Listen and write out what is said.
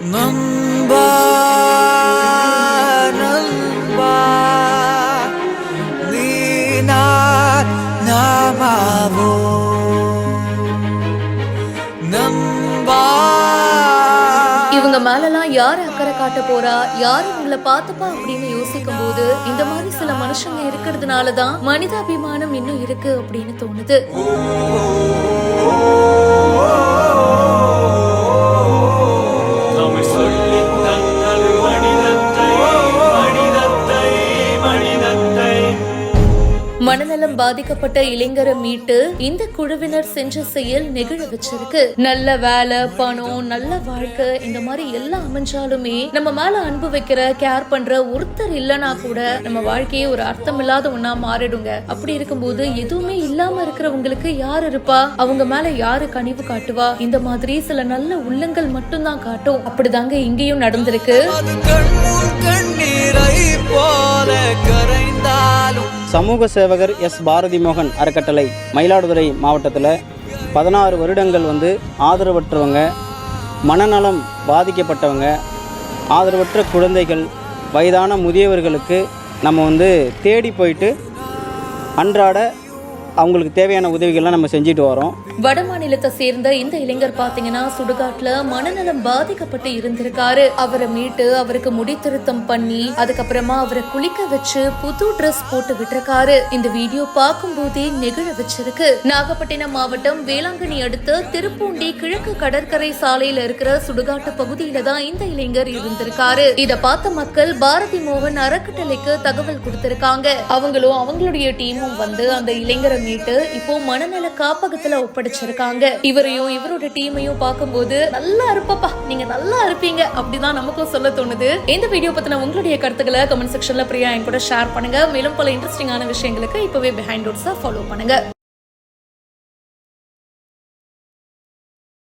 நண்பா நண்பா நீ நாமாவோ நண்பா. இவங்க மேலலாம் யார் அக்கறை காட்ட போறா, யார் இவங்களை பார்த்துப்பா அப்படின்னு யோசிக்கும் போது இந்த மாதிரி சில மனுஷங்க இருக்கிறதுனாலதான் மனிதாபிமானம் இன்னும் இருக்கு அப்படின்னு தோணுது. மனநலம் பாதிக்கப்பட்ட இளைஞரை மீட்டு இந்த குழுவினர் செஞ்ச செயல் நெகிழ வச்சிருக்கு. நல்ல வேலை, பணம், நல்ல வாழ்க்கை இந்த மாதிரி எல்லாம் அமைஞ்சாலுமே நம்ம மேல அன்பு வைக்கிற, கேர் பண்ற ஒருத்தர் இல்லனா கூட நம்ம வாழ்க்கையே ஒரு அர்த்தம் இல்லாத ஒன்னா மாறிடுங்க. அப்படி இருக்கும்போது எதுவுமே இல்லாம இருக்கிறவங்களுக்கு யார் இருப்பா, அவங்க மேல யாரு கனிவு காட்டுவா? இந்த மாதிரி சில நல்ல உள்ளங்கள் மட்டும்தான் காட்டும். அப்படிதாங்க இங்கேயும் நடந்திருக்கு. சமூக சேவகர் எஸ் பாரதி மோகன் அறக்கட்டளை மயிலாடுதுறை மாவட்டத்தில் 16 வருடங்கள் ஆதரவற்றவங்க, மனநலம் பாதிக்கப்பட்டவங்க, ஆதரவற்ற குழந்தைகள், வயதான முதியவர்களுக்கு நம்ம தேடி போயிட்டு அன்றாட அவங்களுக்கு தேவையான உதவிகள்லாம் நம்ம செஞ்சுட்டு வரோம். வட மாநிலத்தை சேர்ந்த இந்த இளைஞர் பாத்தீங்கன்னா சுடுகாட்டுல மனநலம் பாதிக்கப்பட்டு இருந்திருக்காரு. அவரை மீட்டு அவருக்கு முடி திருத்தம் பண்ணி அதுக்கப்புறமா அவரை குளிக்க வச்சு புது ட்ரெஸ் போட்டு விட்டுருக்காரு. இந்த வீடியோ பார்க்கும் போதே நெகிழ வச்சிருக்கு. நாகப்பட்டினம் மாவட்டம் வேளாங்கண்ணி அடுத்த திருப்பூண்டி கிழக்கு கடற்கரை சாலையில இருக்கிற சுடுகாட்டு பகுதியில தான் இந்த இளைஞர் இருந்திருக்காரு. இத பார்த்த மக்கள் பாரதி மோகன் அறக்கட்டளைக்கு தகவல் கொடுத்திருக்காங்க. அவங்களும் அவங்களுடைய டீமும் அந்த இளைஞரை மீட்டு இப்போ மனநல காப்பகத்துல ஒப்படைச்சிருக்காங்க. இவரையும் இவரோட டீமையும் பார்க்கும்போது நல்லா இருப்பப்பா, நீங்க நல்லா இருப்பீங்க அப்படிதான் நமக்கும் சொல்ல தோணுது. இந்த வீடியோ பத்தின உங்களுடைய கருத்துக்களை கமெண்ட் செக்ஷன்ல பிரியா என் கூட ஷேர் பண்ணுங்க. மேலும் பல இன்ட்ரெஸ்டிங்கான விஷயங்களுக்கு இப்பவே பிஹைண்ட் டோர்ஸை ஃபாலோ பண்ணுங்க.